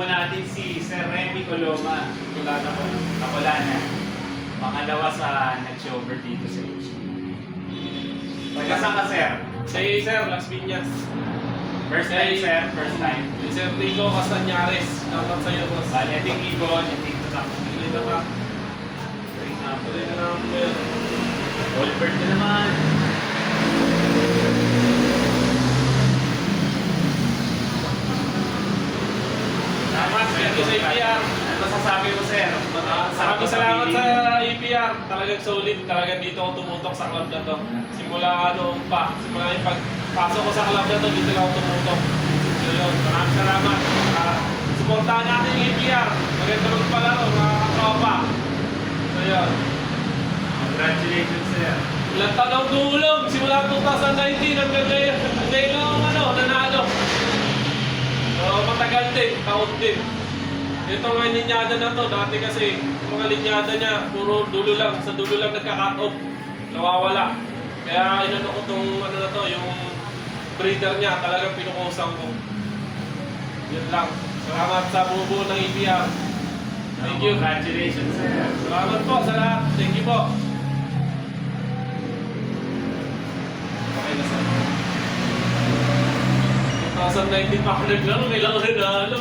natin si Sir Remy Coloma. Wala na. Pangalawa sa nag-shower dito sa H. Pagkasang ka, Sir? Si Sir Las Piñas. First time, Sir. First time. Si Sir Rico Castañares. Dapat sa'yo, boss. Bali, ating ibon, ating tatak. Dito ka. Tuloy na naman po yun. All bird na naman. Thank you sa EPR. Ano masasabi mo, Sir? Maraming salamat sa EPR. Talagang solid. Talagang dito ako tumutok sa club na to. Simula simula yung pagpasok ko sa club na to, dito lang ako tumutok. So yun, maraming salamat. Supportahan natin yung EPR. Maganda rin pala ro, mga katropa. So yun. Congratulations, Sir. Ilang tanong tulong. Simula 2019 hanggang ngayon nanalo. So matagal din, taon din. Ito nga linyada na to, dati kasi yung mga linyada niya, puro dulo lang, sa dulo lang nagka-cut off, nawawala. Kaya inano ko tong yung breeder niya, talagang pinukusang ko. Yun lang. Salamat sa buo ng EPR. Thank you. Congratulations, Sir. Salamat po sa lahat. Thank you po. Okay na sir. 2019 pa ako naglaro, may lang rin na